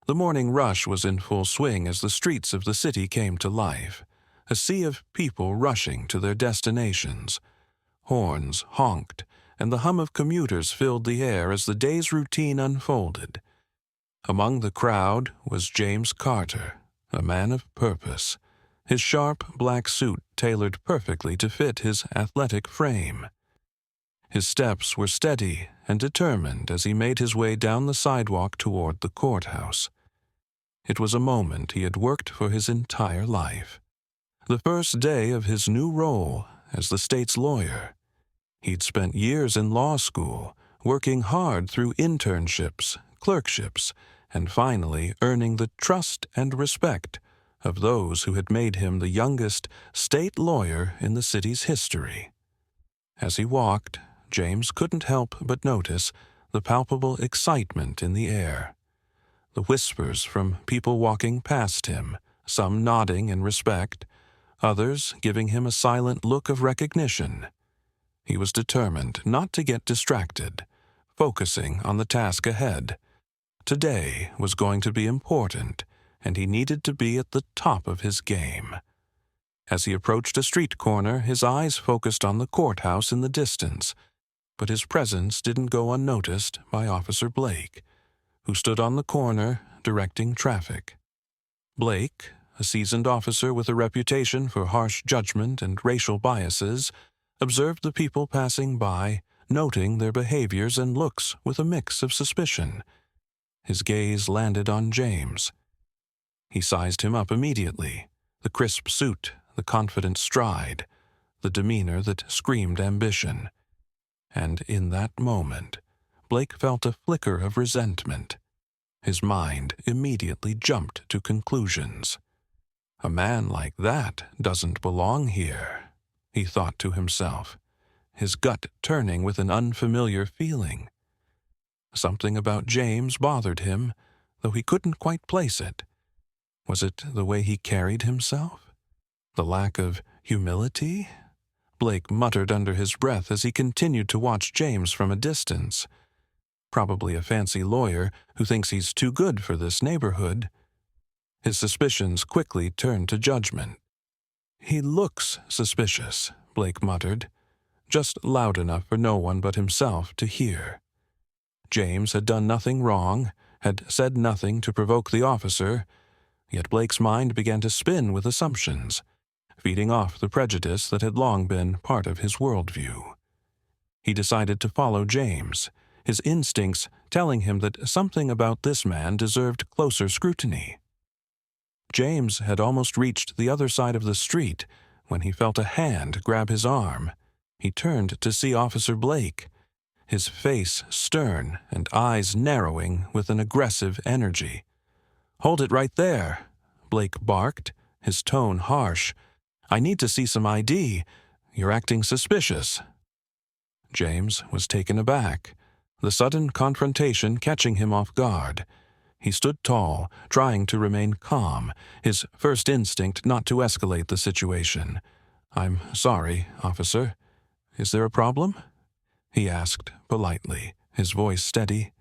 The morning rush was in full swing as the streets of the city came to life, a sea of people rushing to their destinations. Horns honked, and the hum of commuters filled the air as the day's routine unfolded. Among the crowd was James Carter, a man of purpose, his sharp black suit tailored perfectly to fit his athletic frame. His steps were steady and determined as he made his way down the sidewalk toward the courthouse. It was a moment he had worked for his entire life. The first day of his new role as the state's lawyer. He'd spent years in law school, working hard through internships, clerkships, and finally earning the trust and respect of those who had made him the youngest state lawyer in the city's history. As he walked, James couldn't help but notice the palpable excitement in the air. The whispers from people walking past him, some nodding in respect, others giving him a silent look of recognition. He was determined not to get distracted, focusing on the task ahead. Today was going to be important, and he needed to be at the top of his game. As he approached a street corner, his eyes focused on the courthouse in the distance, but his presence didn't go unnoticed by Officer Blake, who stood on the corner directing traffic. Blake, a seasoned officer with a reputation for harsh judgment and racial biases, observed the people passing by, noting their behaviors and looks with a mix of suspicion. His gaze landed on James. He sized him up immediately, the crisp suit, the confident stride, the demeanor that screamed ambition. And in that moment, Blake felt a flicker of resentment. His mind immediately jumped to conclusions. A man like that doesn't belong here, he thought to himself, his gut turning with an unfamiliar feeling. Something about James bothered him, though he couldn't quite place it. Was it the way he carried himself? The lack of humility? Blake muttered under his breath as he continued to watch James from a distance. Probably a fancy lawyer who thinks he's too good for this neighborhood. His suspicions quickly turned to judgment. "He looks suspicious," Blake muttered, just loud enough for no one but himself to hear. James had done nothing wrong, had said nothing to provoke the officer, yet Blake's mind began to spin with assumptions, feeding off the prejudice that had long been part of his worldview. He decided to follow James, his instincts telling him that something about this man deserved closer scrutiny. James had almost reached the other side of the street when he felt a hand grab his arm. He turned to see Officer Blake, his face stern and eyes narrowing with an aggressive energy. "Hold it right there," Blake barked, his tone harsh. "I need to see some ID. You're acting suspicious." James was taken aback, the sudden confrontation catching him off guard. He stood tall, trying to remain calm, his first instinct not to escalate the situation. "I'm sorry, officer. Is there a problem?" he asked politely, his voice steady.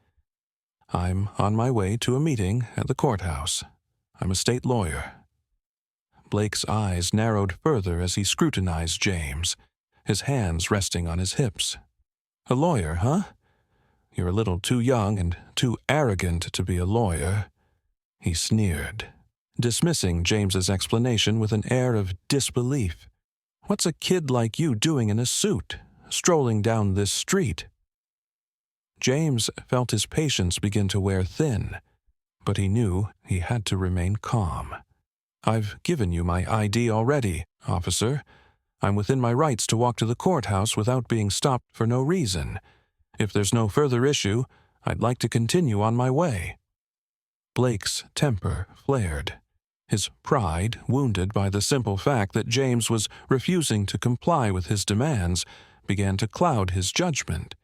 "I'm on my way to a meeting at the courthouse. I'm a state lawyer." Blake's eyes narrowed further as he scrutinized James, his hands resting on his hips. "A lawyer, huh? You're a little too young and too arrogant to be a lawyer," he sneered, dismissing James's explanation with an air of disbelief. "What's a kid like you doing in a suit, strolling down this street?" James felt his patience begin to wear thin, but he knew he had to remain calm. "I've given you my ID already, officer. I'm within my rights to walk to the courthouse without being stopped for no reason. If there's no further issue, I'd like to continue on my way." Blake's temper flared, his pride wounded by the simple fact that James was refusing to comply with his demands began to cloud his judgment.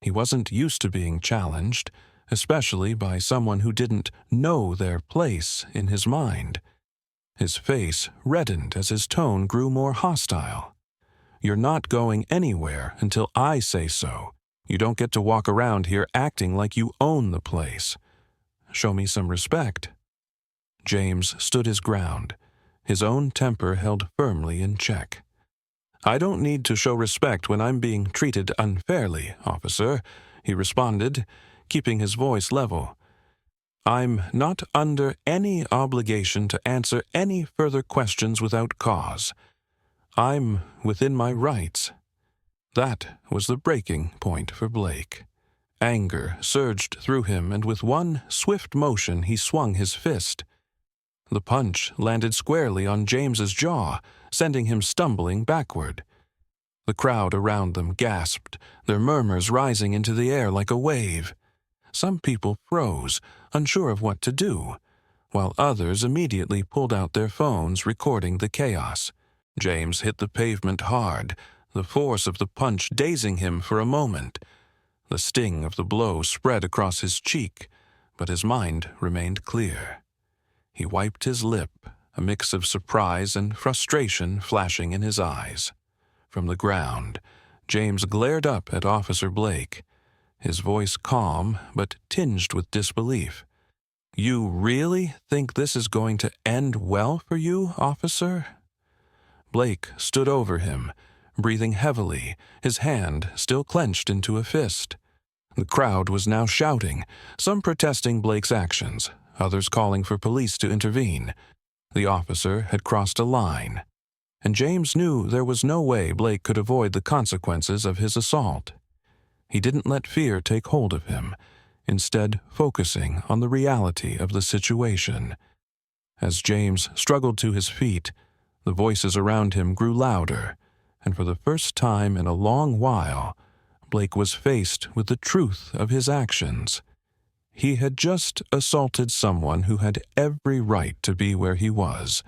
He wasn't used to being challenged, especially by someone who didn't know their place in his mind. His face reddened as his tone grew more hostile. "You're not going anywhere until I say so. You don't get to walk around here acting like you own the place." show me some respect." James stood his ground, his own temper held firmly in check. "I don't need to show respect when I'm being treated unfairly, officer," he responded, keeping his voice level. "I'm not under any obligation to answer any further questions without cause. I'm within my rights." That was the breaking point for Blake. Anger surged through him, and with one swift motion he swung his fist. The punch landed squarely on James's jaw, sending him stumbling backward. The crowd around them gasped, their murmurs rising into the air like a wave. Some people froze, unsure of what to do, while others immediately pulled out their phones, recording the chaos. James hit the pavement hard, the force of the punch dazing him for a moment. The sting of the blow spread across his cheek, but his mind remained clear. He wiped his lip, a mix of surprise and frustration flashing in his eyes. From the ground, James glared up at Officer Blake, his voice calm but tinged with disbelief. "You really think this is going to end well for you, officer?" Blake stood over him, breathing heavily, his hand still clenched into a fist. The crowd was now shouting, some protesting Blake's actions, others calling for police to intervene. The officer had crossed a line, and James knew there was no way Blake could avoid the consequences of his assault. He didn't let fear take hold of him, instead focusing on the reality of the situation. As James struggled to his feet, the voices around him grew louder, and for the first time in a long while, Blake was faced with the truth of his actions. He had just assaulted someone who had every right to be where he was,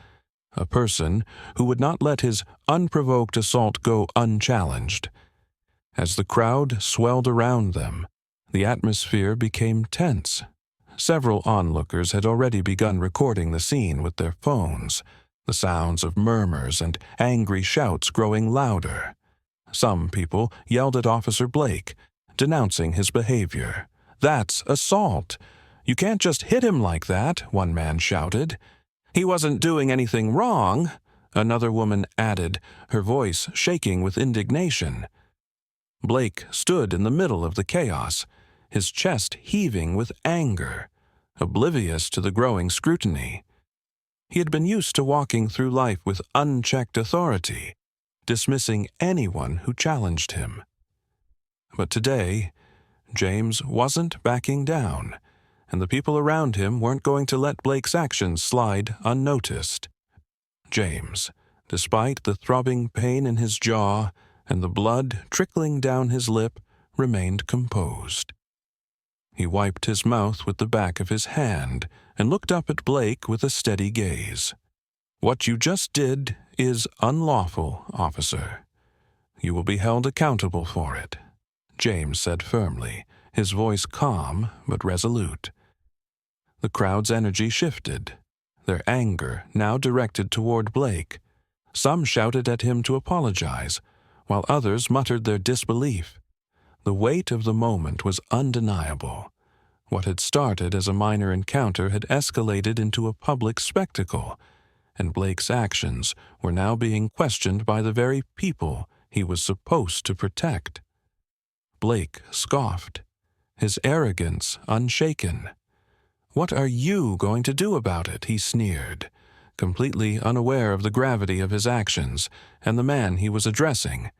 a person who would not let his unprovoked assault go unchallenged. As the crowd swelled around them, the atmosphere became tense. Several onlookers had already begun recording the scene with their phones, the sounds of murmurs and angry shouts growing louder. Some people yelled at Officer Blake, denouncing his behavior. "That's assault. You can't just hit him like that," one man shouted. "He wasn't doing anything wrong," another woman added, her voice shaking with indignation. Blake stood in the middle of the chaos, his chest heaving with anger, oblivious to the growing scrutiny. He had been used to walking through life with unchecked authority, dismissing anyone who challenged him. But today, James wasn't backing down, and the people around him weren't going to let Blake's actions slide unnoticed. James, despite the throbbing pain in his jaw and the blood trickling down his lip, remained composed. He wiped his mouth with the back of his hand and looked up at Blake with a steady gaze. "What you just did is unlawful, officer. You will be held accountable for it," James said firmly, his voice calm but resolute. The crowd's energy shifted, their anger now directed toward Blake. Some shouted at him to apologize, while others muttered their disbelief. The weight of the moment was undeniable. What had started as a minor encounter had escalated into a public spectacle, and Blake's actions were now being questioned by the very people he was supposed to protect. Blake scoffed, his arrogance unshaken. "What are you going to do about it?" he sneered, completely unaware of the gravity of his actions and the man he was addressing.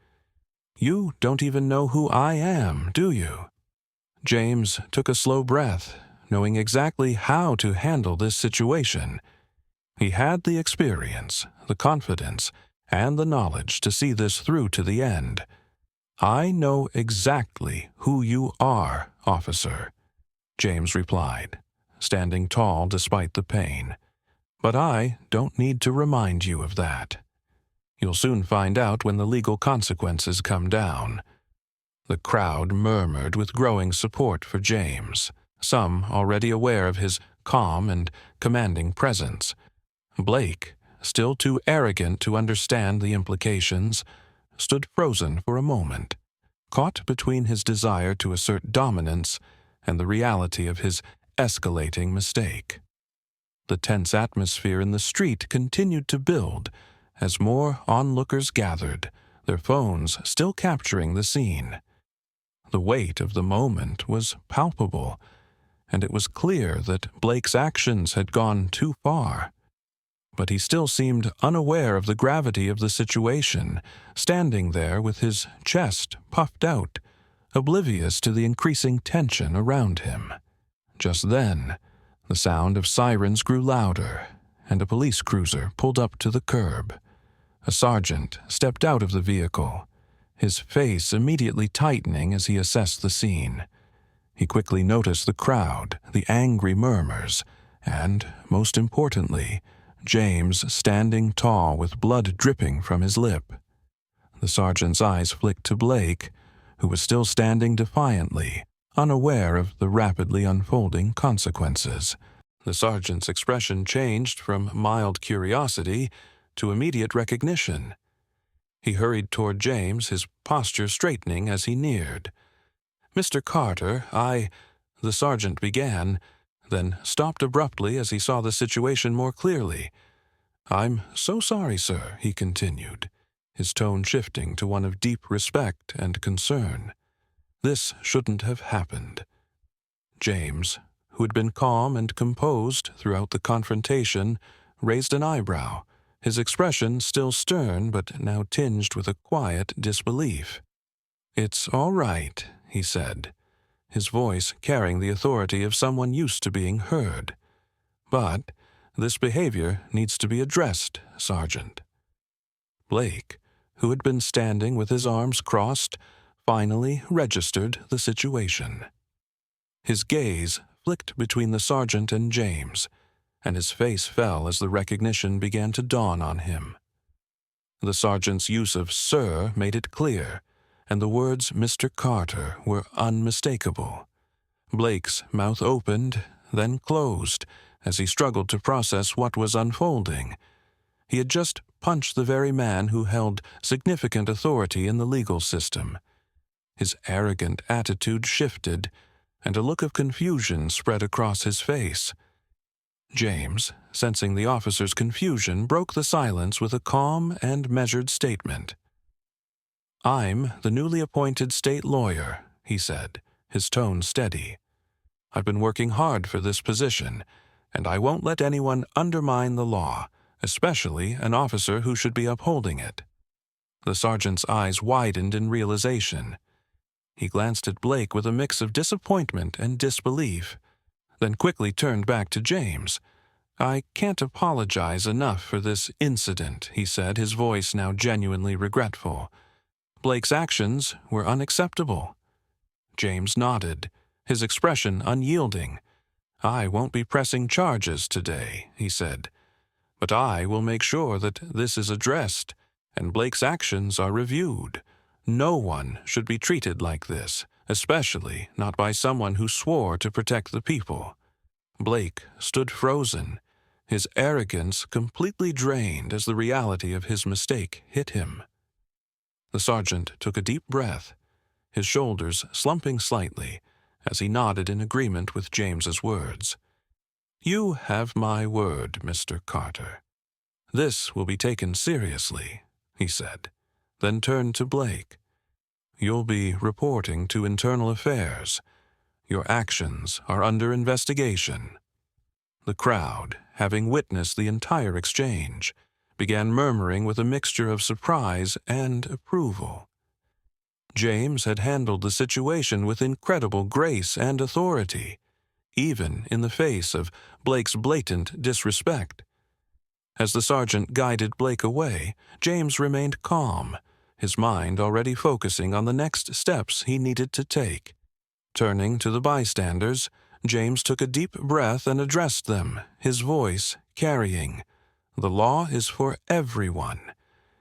"You don't even know who I am, do you?" James took a slow breath, knowing exactly how to handle this situation. He had the experience, the confidence, and the knowledge to see this through to the end. "I know exactly who you are, officer," James replied, standing tall despite the pain. "But I don't need to remind you of that. You'll soon find out when the legal consequences come down." The crowd murmured with growing support for James, some already aware of his calm and commanding presence. Blake, still too arrogant to understand the implications, stood frozen for a moment, caught between his desire to assert dominance and the reality of his escalating mistake. The tense atmosphere in the street continued to build as more onlookers gathered, their phones still capturing the scene. The weight of the moment was palpable, and it was clear that Blake's actions had gone too far. But he still seemed unaware of the gravity of the situation, standing there with his chest puffed out, oblivious to the increasing tension around him. Just then, the sound of sirens grew louder, and a police cruiser pulled up to the curb. A sergeant stepped out of the vehicle, his face immediately tightening as he assessed the scene. He quickly noticed the crowd, the angry murmurs, and, most importantly, James standing tall with blood dripping from his lip. The sergeant's eyes flicked to Blake, who was still standing defiantly, unaware of the rapidly unfolding consequences. The sergeant's expression changed from mild curiosity to immediate recognition. He hurried toward James, his posture straightening as he neared. "Mr. Carter, the sergeant began, then stopped abruptly as he saw the situation more clearly. "I'm so sorry, sir," he continued, his tone shifting to one of deep respect and concern. "This shouldn't have happened." James, who had been calm and composed throughout the confrontation, raised an eyebrow, his expression still stern but now tinged with a quiet disbelief. "It's all right," he said, his voice carrying the authority of someone used to being heard. "But this behavior needs to be addressed, Sergeant." Blake, who had been standing with his arms crossed, finally registered the situation. His gaze flicked between the sergeant and James, and his face fell as the recognition began to dawn on him. The sergeant's use of "sir" made it clear, and the words "Mr. Carter" were unmistakable. Blake's mouth opened, then closed, as he struggled to process what was unfolding. He had just punched the very man who held significant authority in the legal system. His arrogant attitude shifted, and a look of confusion spread across his face. James, sensing the officer's confusion, broke the silence with a calm and measured statement. "I'm the newly appointed state lawyer," he said, his tone steady. "I've been working hard for this position, and I won't let anyone undermine the law, especially an officer who should be upholding it." The sergeant's eyes widened in realization. He glanced at Blake with a mix of disappointment and disbelief, then quickly turned back to James. "I can't apologize enough for this incident," he said, his voice now genuinely regretful. "Blake's actions were unacceptable." James nodded, his expression unyielding. "I won't be pressing charges today," he said, "but I will make sure that this is addressed and Blake's actions are reviewed. No one should be treated like this, especially not by someone who swore to protect the people." Blake stood frozen, his arrogance completely drained as the reality of his mistake hit him. The sergeant took a deep breath, his shoulders slumping slightly as he nodded in agreement with James's words. "You have my word, Mr. Carter. This will be taken seriously," he said, then turned to Blake. "You'll be reporting to Internal Affairs. Your actions are under investigation." The crowd, having witnessed the entire exchange, began murmuring with a mixture of surprise and approval. James had handled the situation with incredible grace and authority, even in the face of Blake's blatant disrespect. As the sergeant guided Blake away, James remained calm, his mind already focusing on the next steps he needed to take. Turning to the bystanders, James took a deep breath and addressed them, his voice carrying, "The law is for everyone.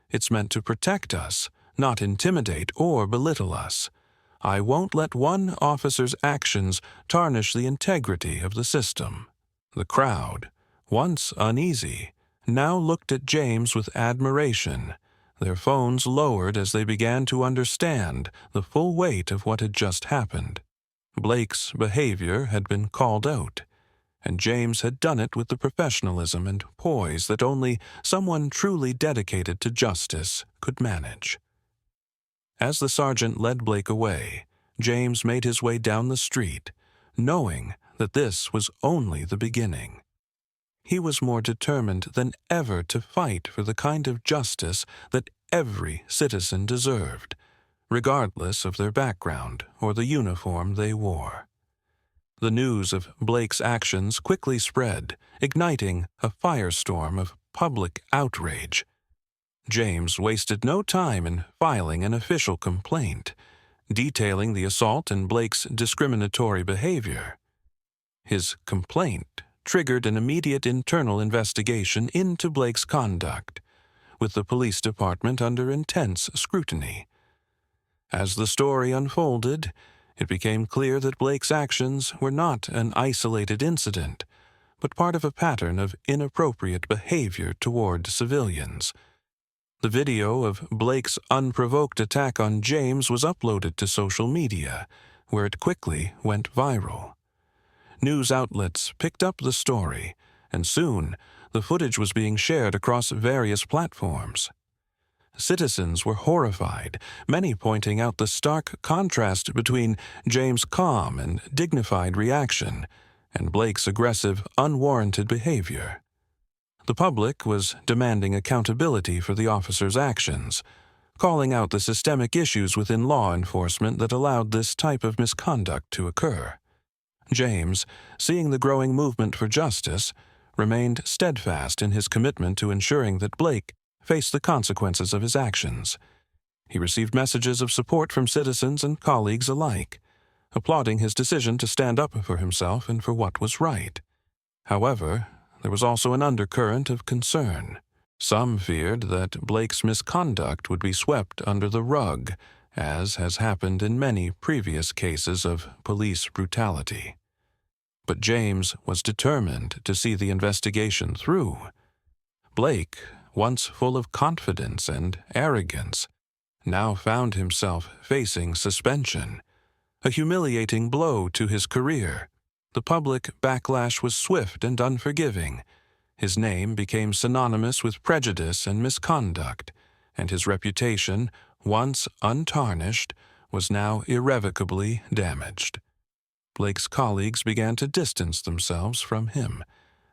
It's meant to protect us, not intimidate or belittle us. I won't let one officer's actions tarnish the integrity of the system." The crowd, once uneasy, now looked at James with admiration, their phones lowered as they began to understand the full weight of what had just happened. Blake's behavior had been called out, and James had done it with the professionalism and poise that only someone truly dedicated to justice could manage. As the sergeant led Blake away, James made his way down the street, knowing that this was only the beginning. He was more determined than ever to fight for the kind of justice that every citizen deserved, regardless of their background or the uniform they wore. The news of Blake's actions quickly spread, igniting a firestorm of public outrage. James wasted no time in filing an official complaint, detailing the assault and Blake's discriminatory behavior. His complaint triggered an immediate internal investigation into Blake's conduct, with the police department under intense scrutiny. As the story unfolded, it became clear that Blake's actions were not an isolated incident, but part of a pattern of inappropriate behavior toward civilians. The video of Blake's unprovoked attack on James was uploaded to social media, where it quickly went viral. News outlets picked up the story, and soon the footage was being shared across various platforms. Citizens were horrified, many pointing out the stark contrast between James' calm and dignified reaction and Blake's aggressive, unwarranted behavior. The public was demanding accountability for the officer's actions, calling out the systemic issues within law enforcement that allowed this type of misconduct to occur. James, seeing the growing movement for justice, remained steadfast in his commitment to ensuring that Blake faced the consequences of his actions. He received messages of support from citizens and colleagues alike, applauding his decision to stand up for himself and for what was right. However, there was also an undercurrent of concern. Some feared that Blake's misconduct would be swept under the rug, as has happened in many previous cases of police brutality. But James was determined to see the investigation through. Blake, once full of confidence and arrogance, now found himself facing suspension, a humiliating blow to his career. The public backlash was swift and unforgiving. His name became synonymous with prejudice and misconduct, and his reputation, once untarnished, was now irrevocably damaged. Blake's colleagues began to distance themselves from him,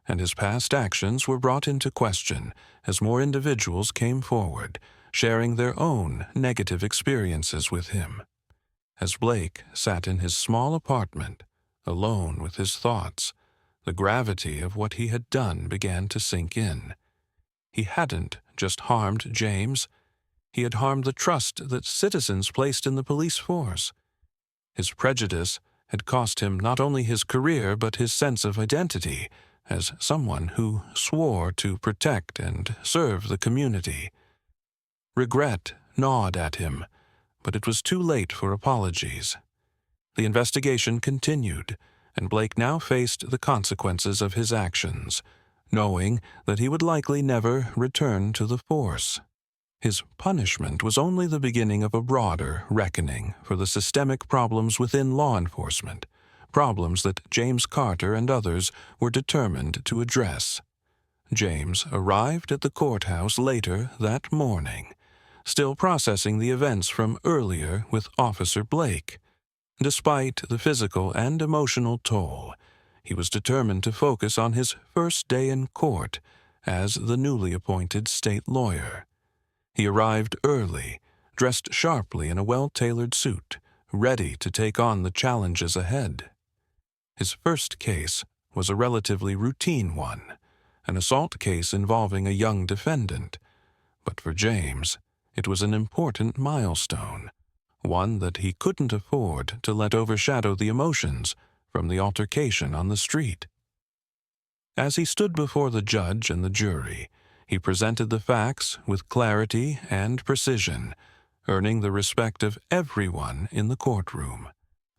and his past actions were brought into question as more individuals came forward, sharing their own negative experiences with him. As Blake sat in his small apartment, alone with his thoughts, the gravity of what he had done began to sink in. He hadn't just harmed James. He had harmed the trust that citizens placed in the police force. His prejudice had cost him not only his career but his sense of identity as someone who swore to protect and serve the community. Regret gnawed at him, but it was too late for apologies. The investigation continued, and Blake now faced the consequences of his actions, knowing that he would likely never return to the force. His punishment was only the beginning of a broader reckoning for the systemic problems within law enforcement, problems that James Carter and others were determined to address. James arrived at the courthouse later that morning, still processing the events from earlier with Officer Blake. Despite the physical and emotional toll, he was determined to focus on his first day in court as the newly appointed state lawyer. He arrived early, dressed sharply in a well-tailored suit, ready to take on the challenges ahead. His first case was a relatively routine one, an assault case involving a young defendant. But for James, it was an important milestone, one that he couldn't afford to let overshadow the emotions from the altercation on the street. As he stood before the judge and the jury, he presented the facts with clarity and precision, earning the respect of everyone in the courtroom.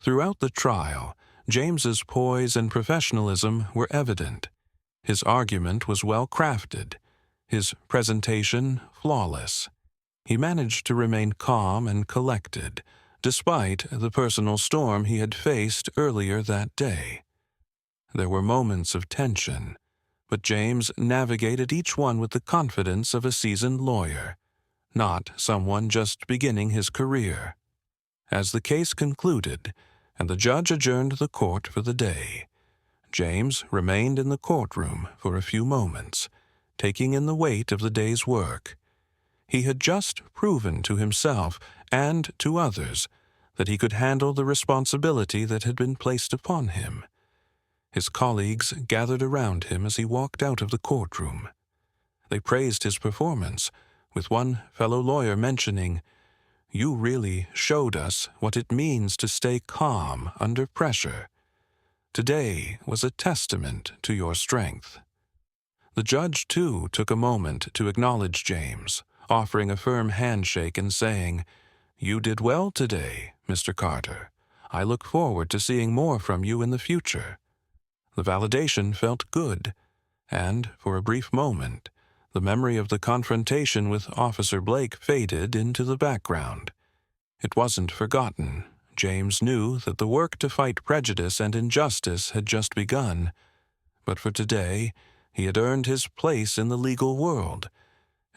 Throughout the trial, James's poise and professionalism were evident. His argument was well crafted, his presentation flawless. He managed to remain calm and collected, despite the personal storm he had faced earlier that day. There were moments of tension, but James navigated each one with the confidence of a seasoned lawyer, not someone just beginning his career. As the case concluded, and the judge adjourned the court for the day, James remained in the courtroom for a few moments, taking in the weight of the day's work. He had just proven to himself and to others that he could handle the responsibility that had been placed upon him. His colleagues gathered around him as he walked out of the courtroom. They praised his performance, with one fellow lawyer mentioning, "You really showed us what it means to stay calm under pressure. Today was a testament to your strength." The judge, too, took a moment to acknowledge James, offering a firm handshake and saying, "You did well today, Mr. Carter. I look forward to seeing more from you in the future." The validation felt good, and, for a brief moment, the memory of the confrontation with Officer Blake faded into the background. It wasn't forgotten. James knew that the work to fight prejudice and injustice had just begun, but for today he had earned his place in the legal world,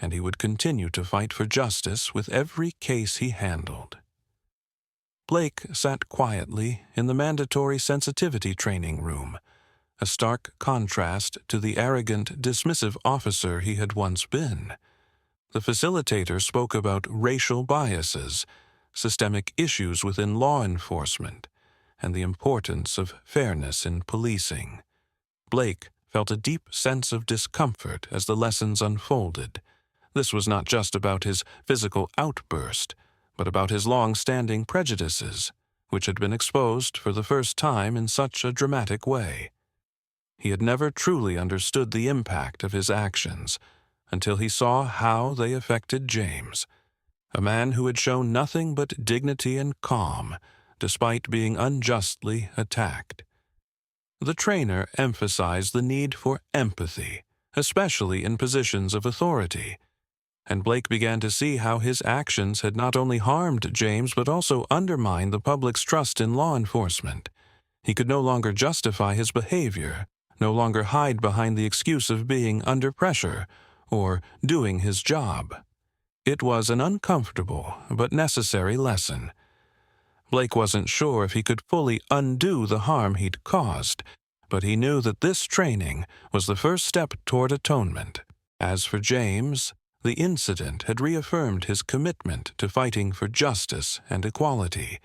and he would continue to fight for justice with every case he handled. Blake sat quietly in the mandatory sensitivity training room, a stark contrast to the arrogant, dismissive officer he had once been. The facilitator spoke about racial biases, systemic issues within law enforcement, and the importance of fairness in policing. Blake felt a deep sense of discomfort as the lessons unfolded. This was not just about his physical outburst, but about his long-standing prejudices, which had been exposed for the first time in such a dramatic way. He had never truly understood the impact of his actions until he saw how they affected James, a man who had shown nothing but dignity and calm despite being unjustly attacked. The trainer emphasized the need for empathy, especially in positions of authority, and Blake began to see how his actions had not only harmed James but also undermined the public's trust in law enforcement. He could no longer justify his behavior, no longer hide behind the excuse of being under pressure or doing his job. It was an uncomfortable but necessary lesson. Blake wasn't sure if he could fully undo the harm he'd caused, but he knew that this training was the first step toward atonement. As for James, the incident had reaffirmed his commitment to fighting for justice and equality,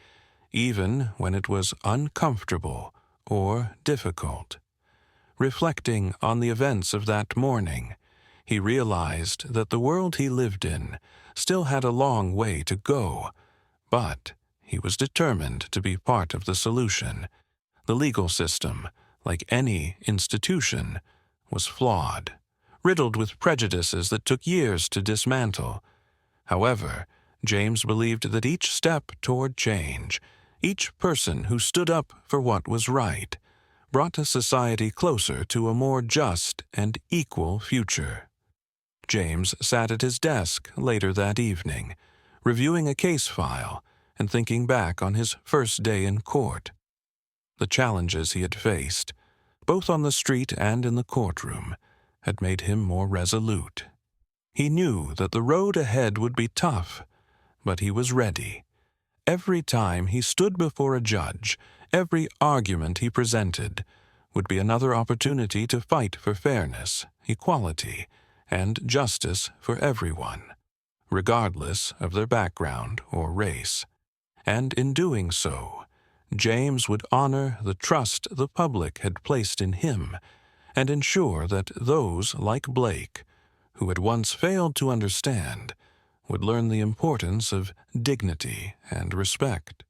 even when it was uncomfortable or difficult. Reflecting on the events of that morning, he realized that the world he lived in still had a long way to go, but he was determined to be part of the solution. The legal system, like any institution, was flawed, riddled with prejudices that took years to dismantle. However, James believed that each step toward change, each person who stood up for what was right, brought a society closer to a more just and equal future. James sat at his desk later that evening, reviewing a case file and thinking back on his first day in court. The challenges he had faced, both on the street and in the courtroom, had made him more resolute. He knew that the road ahead would be tough, but he was ready. Every time he stood before a judge, every argument he presented would be another opportunity to fight for fairness, equality, and justice for everyone, regardless of their background or race. And in doing so, James would honor the trust the public had placed in him and ensure that those like Blake, who had once failed to understand, would learn the importance of dignity and respect.